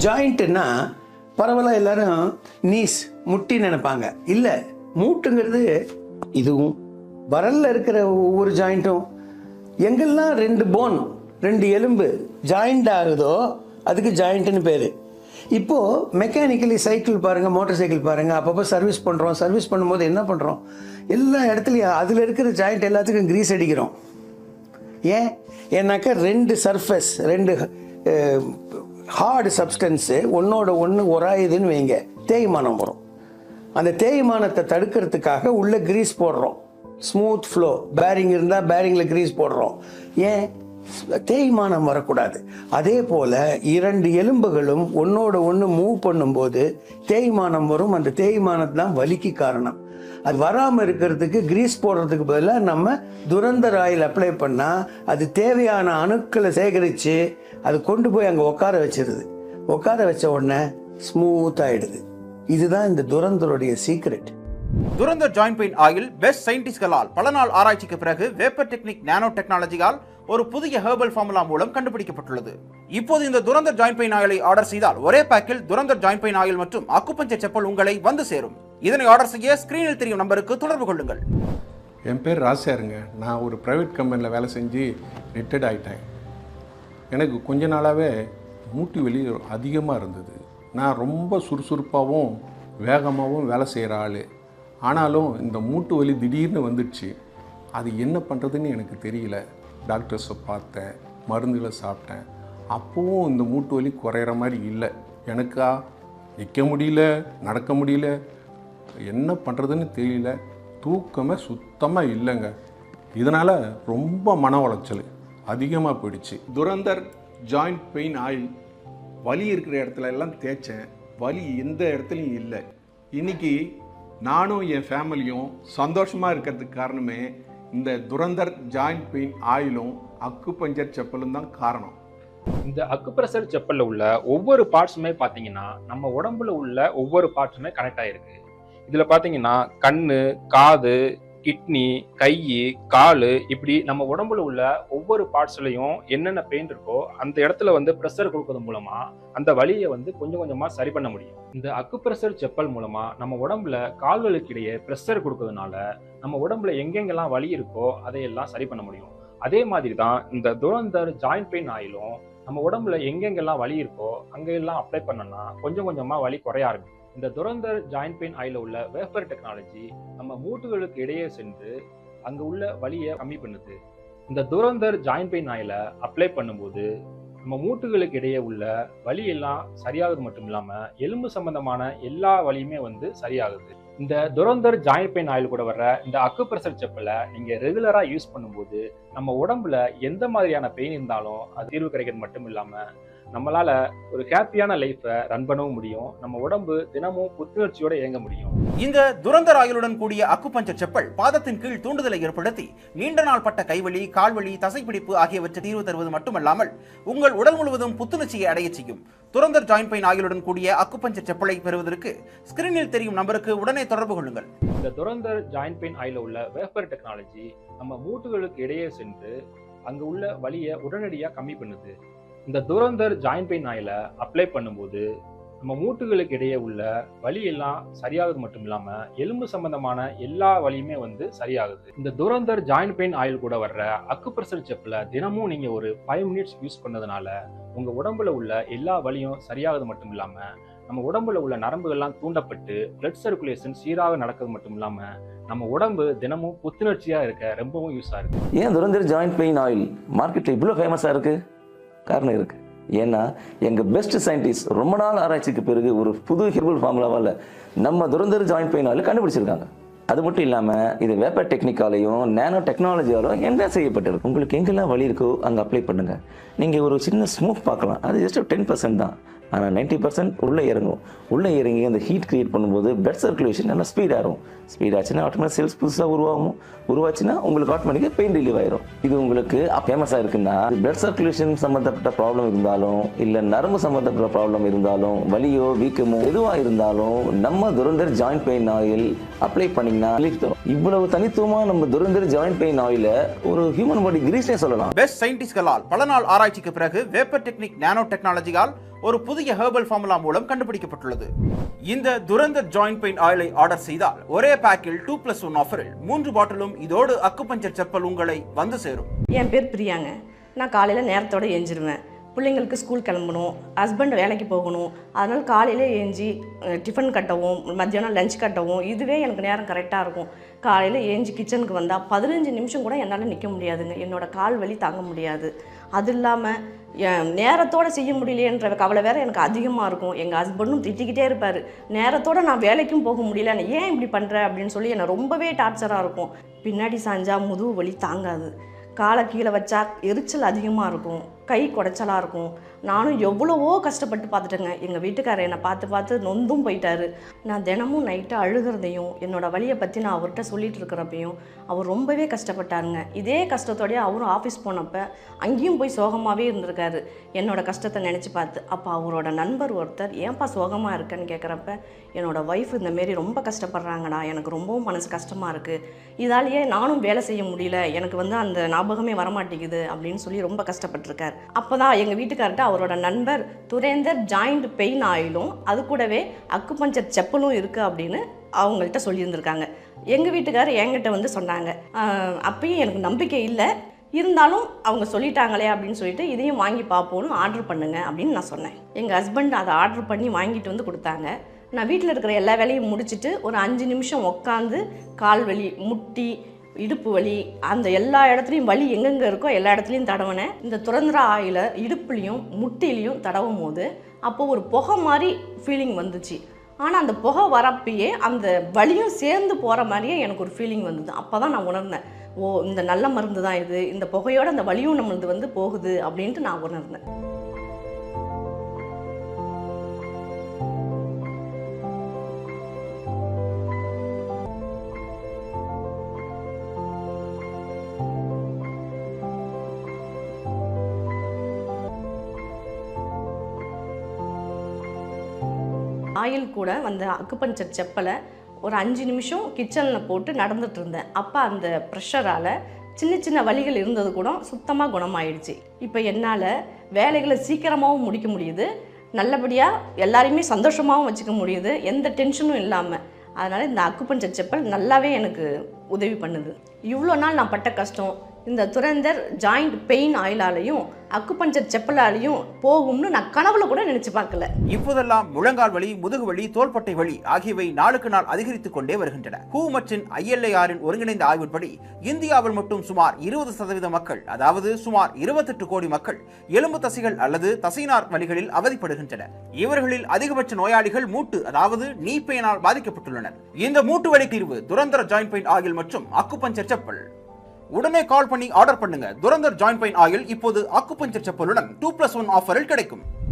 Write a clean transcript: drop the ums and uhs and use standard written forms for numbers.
ஜாயிண்ட்டுன்னா பரவலாக எல்லாரும் நீஸ் முட்டி நினைப்பாங்க. இல்லை, மூட்டுங்கிறது இதுவும் வரலில் இருக்கிற ஒவ்வொரு ஜாயிண்ட்டும் எங்கெல்லாம் 2 போன் 2 எலும்பு ஜாயிண்ட் ஆகுதோ அதுக்கு ஜாயிண்ட்டுன்னு பேர். இப்போது மெக்கானிக்கலி சைக்கிள் பாருங்கள், மோட்டார் சைக்கிள் பாருங்கள், அப்பப்போ சர்வீஸ் பண்ணுறோம். சர்வீஸ் பண்ணும்போது என்ன பண்ணுறோம், எல்லா இடத்துலையும் அதில் இருக்கிற ஜாயிண்ட் எல்லாத்துக்கும் கிரீஸ் அடிக்கிறோம். ஏன்னாக்கா 2 சர்ஃபேஸ் 2 ஹார்டு சப்ஸ்டன்ஸு ஒன்றோட ஒன்று உராயுதுன்னு வைங்க, தேய்மானம் வரும். அந்த தேய்மானத்தை தடுக்கிறதுக்காக உள்ள கிரீஸ் போடுறோம். ஸ்மூத் ஃப்ளோ பேரிங் இருந்தால் பேரிங்கில் கிரீஸ் போடுறோம். ஏன்? தேய்மானம் வரக்கூடாது. அதே போல் 2 எலும்புகளும் ஒன்றோட ஒன்று மூவ் பண்ணும்போது தேய்மானம் வரும். அந்த தேய்மானம் தான் வலிக்கு காரணம். அது வராமல் இருக்கிறதுக்கு கிரீஸ் போடுறதுக்கு பதிலாக நம்ம துரந்தர் ஆயில் அப்ளை பண்ணால் அது தேவையான அணுக்களை சேகரித்து அது கொண்டு போய் அங்கே உட்கார வச்சிருது. உட்கார வச்ச உடனே ஸ்மூத் ஆகிடுது. இதுதான் இந்த துரந்தருடைய secret. Durandhar joint pain oil best சயின்டிஸ்ட்களால் பல நாள் ஆராய்ச்சிக்கு பிறகு வேப்பர் டெக்னிக் நானோ டெக்னாலஜியால் ஒரு புதிய ஹெர்பல் ஃபார்முலா மூலம் கண்டுபிடிக்கப்பட்டுள்ளது. இப்போது இந்த துரந்தர் ஜாயிண்ட் பெயின் ஆயிலை ஆர்டர் செய்தால் ஒரே பேக்கில் துரந்தர் ஜாயிண்ட் பெயின் ஆயில் மற்றும் அக்குபஞ்சர் செப்பல் உங்களை வந்து சேரும். இதனை ஆர்டர் செய்ய ஸ்கிரீனில் தெரியும் நம்பருக்கு தொடர்பு கொள்ளுங்கள். என் பேர் ராசியாருங்க. நான் ஒரு ப்ரைவேட் கம்பெனியில் வேலை செஞ்சு ரிட்டையர்ட் ஆகிட்டேன். எனக்கு கொஞ்ச நாளாகவே மூட்டு வலி அதிகமாக இருந்தது. நான் ரொம்ப சுறுசுறுப்பாகவும் வேகமாகவும் வேலை செய்கிற ஆள். ஆனாலும் இந்த மூட்டு வலி திடீர்னு வந்துடுச்சு. அது என்ன பண்ணுறதுன்னு எனக்கு தெரியல. டாக்டர்ஸை பார்த்தேன், மருந்துகளை சாப்பிட்டேன். அப்போவும் இந்த மூட்டு வலி குறையிற மாதிரி இல்லை. எனக்கா நிற்க முடியல, நடக்க முடியல, என்ன பண்ணுறதுன்னு தெரியல. தூக்கமே சுத்தமாக இல்லைங்க. இதனால் ரொம்ப மன உளைச்சல் அதிகமாக போயிடுச்சு. துரந்தர் ஜாயிண்ட் பெயின் ஆயில் வலி இருக்கிற இடத்துல எல்லாம் தேய்ச்சேன். வலி எந்த இடத்துலையும் இல்லை. இன்றைக்கி நானும் என் ஃபேமிலியும் சந்தோஷமாக இருக்கிறதுக்கு காரணமே இந்த துரந்தர் ஜாயிண்ட் பெயின் ஆயிலும் அக்குபஞ்சர் செப்பலும் தான் காரணம். இந்த அக்குப்ரெஷர் செப்பல்ல உள்ள ஒவ்வொரு பார்ட்ஸுமே பார்த்தீங்கன்னா நம்ம உடம்புல உள்ள ஒவ்வொரு பார்ட்ஸுமே கனெக்ட் ஆகிருக்கு. இதில் பார்த்தீங்கன்னா கண்ணு, காது, கிட்னி, கை, கால், இப்படி நம்ம உடம்புல உள்ள ஒவ்வொரு பார்ட்ஸ்லையும் என்னென்ன பெயின் இருக்கோ அந்த இடத்துல வந்து ப்ரெஷர் கொடுக்கறது மூலமா அந்த வலியை வந்து கொஞ்சம் கொஞ்சமா சரி பண்ண முடியும். இந்த அக்குப்ரெஷர் செப்பல் மூலமா நம்ம உடம்புல கால்களுக்கு இடையே ப்ரெஷர் கொடுக்கறதுனால நம்ம உடம்புல எங்கெங்கெல்லாம் வலி இருக்கோ அதையெல்லாம் சரி பண்ண முடியும். அதே மாதிரி தான் இந்த துரந்தர் ஜாயிண்ட் பெயின் ஆயிலும் நம்ம உடம்புல எங்கெங்கெல்லாம் வலி இருக்கோ அங்கெல்லாம் அப்ளை பண்ணோம்னா கொஞ்சம் கொஞ்சமா வலி குறைய ஆரம்பிக்கும். இந்த துரந்தர் ஜாயிண்ட் பெயின் ஆயில உள்ள வேப்பர் டெக்னாலஜி நம்ம மூட்டுகளுக்கு இடையே சென்று அங்க உள்ள வலியை கம்மி பண்ணுது. இந்த துரந்தர் ஜாயிண்ட் பெயின் ஆயில அப்ளை பண்ணும்போது நம்ம மூட்டுகளுக்கு இடையே உள்ள வலி எல்லாம் சரியாகுது மட்டும் இல்லாம எலும்பு சம்பந்தமான எல்லா வலியுமே வந்து சரியாகுது. இந்த துரந்தர் ஜாயிண்ட் பெயின் ஆயில் கூட வர்ற இந்த அக்குப்ரெஷர் செப்பலை நீங்க ரெகுலரா யூஸ் பண்ணும்போது நம்ம உடம்புல எந்த மாதிரியான பெயின் இருந்தாலும் அது தீர்வு கிடைக்கிறது மட்டும் இல்லாம நம்மளால ஒரு ஹாப்பியான லைஃபை ரன் பண்ணவும் முடியும். நம்ம உடம்பு தினமும் புத்துணர்ச்சியோட இயங்க முடியும். இந்த துரந்தர் ஆயிலுடன் கூடிய அக்குபஞ்சர் செப்பல் பாதத்தின் கீழ் தூண்டுதலை ஏற்படுத்தி நீண்ட நாள் பட்ட கைவலி, கால்வலி, தசைப்பிடிப்பு ஆகியவற்றை தீர்வு தருவது மட்டுமல்லாமல் உங்கள் உடல் முழுவதும் புத்துணர்ச்சியை அடைய செய்யும். துரந்தர் ஜாயிண்ட் பெயின் ஆயிலுடன் கூடிய அக்குபஞ்சர் செப்பலை பெறுவதற்கு ஸ்கிரீனில் தெரியும் நம்பருக்கு உடனே தொடர்பு கொள்ளுங்கள். இந்த துரந்தர் ஜாயிண்ட் பெயின் ஆயில உள்ள வேப்பர் டெக்னாலஜி நம்ம மூட்டுகளுக்கு இடையே சென்று அங்க உள்ள வலியை உடனடியாக கம்மி பண்ணுது. இந்த துரந்தர் ஜாயிண்ட் பெயின் ஆயில அப்ளை பண்ணும்போது நம்ம மூட்டுகளுக்கு இடையே உள்ள வலி எல்லாம் சரியாகுது மட்டும் இல்லாம எலும்பு சம்பந்தமான எல்லா வலியுமே வந்து சரியாகுது. இந்த துரந்தர் ஜாயிண்ட் பெயின் ஆயில் கூட வர்ற அக்குப்ரெஷர் செப்பலை தினமும் நீங்க ஒரு 5 மினிட்ஸ் யூஸ் பண்ணதுனால உங்க உடம்புல உள்ள எல்லா வலியும் சரியாகுது மட்டும் இல்லாம நம்ம உடம்புல உள்ள நரம்புகள்லாம் தூண்டப்பட்டு பிளட் சர்க்குலேஷன் சீராக நடக்கிறது மட்டும் இல்லாம நம்ம உடம்பு தினமும் புத்துணர்ச்சியா இருக்க ரொம்பவும் யூஸ் ஆகுது. ஏன் துரந்தர் ஜாயிண்ட் பெயின் ஆயில் மார்க்கெட்ல இவ்வளோ ஃபேமஸா இருக்கு? காரணம் இருக்கு. ஏன்னா எங்க பெஸ்ட் சயின்டிஸ்ட் ரொம்ப நாள் ஆராய்ச்சிக்கு பிறகு ஒரு புது ஹெர்பல் ஃபார்முலாவால் நம்ம துரந்தர் ஜாயிண்ட் பெயின் ஆயில் கண்டுபிடிச்சிருக்காங்க. அது மட்டும் இல்லாமல் இது வேப்பர் டெக்னிக்காலையும் நானோ டெக்னாலஜியாலும் என்ன செய்யப்பட்டிருக்கு. உங்களுக்கு எங்கெல்லாம் வலி இருக்கோ அங்கே அப்ளை பண்ணுங்க. நீங்கள் ஒரு சின்ன ஸ்மோக் பார்க்கலாம், அது ஜஸ்ட் 10% தான். ஆனால் 90% உள்ளே இறங்கும். உள்ளே இறங்கி அந்த ஹீட் கிரியேட் பண்ணும்போது பிளட் சர்க்குலேஷன் நல்லா ஸ்பீட் ஆகும். ஸ்பீட் ஆச்சுன்னா ஆட்டோமேட்டிக் செல்ஸ் புதுசாக உருவாகும். உருவாச்சுன்னா உங்களுக்கு ஆட்டோமேட்டிக்காக பெயின் ரிலீவ் ஆயிரும். இது உங்களுக்கு ஃபேமஸாக இருக்குன்னா பிளட் சர்க்குலேஷன் சம்மந்தப்பட்ட ப்ராப்ளம் இருந்தாலும் இல்லை நரம்பு சம்மந்தப்பட்ட ப்ராப்ளம் இருந்தாலும் வலியோ வீக்கமோ எதுவாக இருந்தாலும் நம்ம Durandhar joint pain oil apply பண்ணிங்கன்னா ரிலீஃப் தரும். இவ்வளவு தனித்துவமாக நம்ம துரந்தர் ஜாயிண்ட் பெயின் ஆயில ஒரு ஹியூமன் பாடி கிரீஸ்னே சொல்லலாம். பெஸ்ட் சயின்டிஸ்ட்களால் பல நாள் ஆராய்ச்சிக்கு பிறகு வேப்பர் டெக்னிக் நானோ டெக்னாலஜியால் ஒரு புதிய ஹெர்பல் ஃபார்முலா மூலம் கண்டுபிடிக்கப்பட்டுள்ளது. இந்த துரந்தர் ஜாயிண்ட் பெயின் ஆயிலை ஆர்டர் செய்தால் ஒரே பேக்கில் 2+1 ஆஃபரில் 3 பாட்டிலும் இதோடு அக்குபஞ்சர் செப்பல் உங்களை வந்து சேரும். என் பேர் பிரியாங்க. நான் காலையில் நேரத்தோடு ஏஞ்சிருவேன். பிள்ளைங்களுக்கு ஸ்கூல் கிளம்பணும், ஹஸ்பண்ட் வேலைக்கு போகணும். அதனால் காலையில் ஏஞ்சி டிஃபன் கட்டவும், மத்தியானம் லஞ்ச் கட்டவும் இதுவே எனக்கு நேரம் கரெக்டாக இருக்கும். காலையில் ஏஞ்சி கிச்சனுக்கு வந்தால் 15 நிமிஷம் கூட என்னால் நிற்க முடியாதுங்க. என்னோடய கால் வலி தாங்க முடியாது. அது இல்லாமல் நேரத்தோடு செய்ய முடியலையன்ற கவலை வேறு எனக்கு அதிகமாக இருக்கும். எங்கள் ஹஸ்பண்டும் திட்டிக்கிட்டே இருப்பார், நேரத்தோடு நான் வேலைக்கும் போக முடியல, ஏன் இப்படி பண்ணுற அப்படின்னு சொல்லி என்னை ரொம்பவே டார்ச்சராக இருக்கும். பின்னாடி சாஞ்சா முதுகு வலி தாங்காது, காலை கீழே வச்சா எரிச்சல் அதிகமாக இருக்கும், கை குடைச்சலாக இருக்கும். நானும் எவ்வளவோ கஷ்டப்பட்டு பார்த்துட்டேங்க. எங்கள் வீட்டுக்காரர் என்னை பார்த்து நொந்தும் போயிட்டாரு. நான் தினமும் நைட்டு அழுகிறதையும் என்னோடய வலியை பற்றி நான் அவர்கிட்ட சொல்லிகிட்டு இருக்கிறப்பையும் அவர் ரொம்பவே கஷ்டப்பட்டாருங்க. இதே கஷ்டத்தோடய அவரும் ஆஃபீஸ் போனப்போ அங்கேயும் போய் சோகமாகவே இருந்திருக்காரு என்னோடய கஷ்டத்தை நினச்சி பார்த்து. அப்போ அவரோட நண்பர் ஒருத்தர் ஏன்ப்பா சோகமாக இருக்கேன்னு கேட்குறப்ப, என்னோடய ஒய்ஃப் இந்தமாரி ரொம்ப கஷ்டப்படுறாங்கடா, எனக்கு ரொம்பவும் மனசு கஷ்டமாக இருக்குது, இதாலேயே நானும் வேலை செய்ய முடியல, எனக்கு அந்த ஞாபகமே வரமாட்டேங்குது அப்படின்னு சொல்லி ரொம்ப கஷ்டப்பட்டிருக்கார். அப்போ தான் எங்கள் வீட்டுக்கார்ட்ட அவரோட நண்பர் துரந்தர் ஜாயிண்ட் பெயின் ஆயிலும் அது கூடவே அக்குபஞ்சர் செப்பலும் இருக்குது அப்படின்னு அவங்கள்ட்ட சொல்லியிருந்திருக்காங்க. எங்கள் வீட்டுக்காரர் என்கிட்ட சொன்னாங்க. அப்பயும் எனக்கு நம்பிக்கை இல்லை, இருந்தாலும் அவங்க சொல்லிட்டாங்களே அப்படின்னு சொல்லிட்டு இதையும் வாங்கி பார்ப்போன்னு ஆர்டர் பண்ணுங்க அப்படின்னு நான் சொன்னேன். எங்கள் ஹஸ்பண்ட் அதை ஆர்டர் பண்ணி வாங்கிட்டு கொடுத்தாங்க. நான் வீட்டில் இருக்கிற எல்லா வேலையும் முடிச்சுட்டு ஒரு 5 நிமிஷம் உட்காந்து கால் வலி, முட்டி, இடுப்பு வலி, அந்த எல்லா இடத்துலையும் வலி எங்கெங்கே இருக்கோ எல்லா இடத்துலையும் தடவினேன். இந்த துரந்தர ஆயிலை இடுப்புலையும் முட்டிலையும் தடவும் போது அப்போது ஒரு புகை மாதிரி ஃபீலிங் வந்துச்சு. ஆனால் அந்த புகை வரப்பயே அந்த வலியும் சேர்ந்து போகிற மாதிரியே எனக்கு ஒரு ஃபீலிங் வந்தது. அப்போ தான் நான் உணர்ந்தேன், ஓ இந்த நல்ல மருந்து தான் இது, இந்த புகையோடு அந்த வலியும் நம்மளது போகுது அப்படின்ட்டு நான் உணர்ந்தேன். ஆயில் கூட அக்குபஞ்சர் செப்பலை ஒரு 5 நிமிஷம் கிச்சனில் போட்டு நடந்துட்டு இருந்தேன். அப்போ அந்த ப்ரெஷரால் சின்ன சின்ன வலிகள் இருந்தது கூட சுத்தமாக குணமாயிடுச்சு. இப்போ என்னால் வேலைகளை சீக்கிரமாகவும் முடிக்க முடியுது, நல்லபடியாக எல்லாரையுமே சந்தோஷமாகவும் வச்சுக்க முடியுது, எந்த டென்ஷனும் இல்லாமல். அதனால் இந்த அக்குபஞ்சர் செப்பல் நல்லாவே எனக்கு உதவி பண்ணுது. இவ்வளோ நாள் நான் பட்ட கஷ்டம் இந்த துரந்தர் ஜாயிண்ட் பெயின் ஆயிலாலையும் அக்குபஞ்சர் செப்பலாலையும் போகும்னு நான் கனவுல கூட நினைச்சு பார்க்கல. இப்போதெல்லாம் முழங்கால் வலி, முதுகு வலி, தோள்பட்டை வலி ஆகியவை நாளுக்கு நாள் அதிகரித்துக் கொண்டே வருகின்றன. WHO மற்றும் ILARின் ஒருங்கிணைந்த ஆய்வின்படி இந்தியாவில் மட்டும் சுமார் 20% மக்கள், அதாவது சுமார் 28 கோடி மக்கள் எலும்பு தசைகள் அல்லது தசைநார் வலிகளில் அவதிப்படுகின்றனர். இவர்களில் அதிகபட்ச நோயாளிகள் மூட்டு, அதாவது நீ பெயினால் பாதிக்கப்பட்டுள்ளனர். இந்த மூட்டு வலி தீர்வு துரந்தர் ஜாயிண்ட் பெயின் ஆயில் மற்றும் அக்குபஞ்சர் செப்பல். உடனே கால் பண்ணி ஆர்டர் பண்ணுங்க. துரந்தர் ஜாயிண்ட் பெயின் ஆயில் இப்போது அக்குபஞ்சர் செப்பலுடன் 2+1 ஆஃபரில் கிடைக்கும்.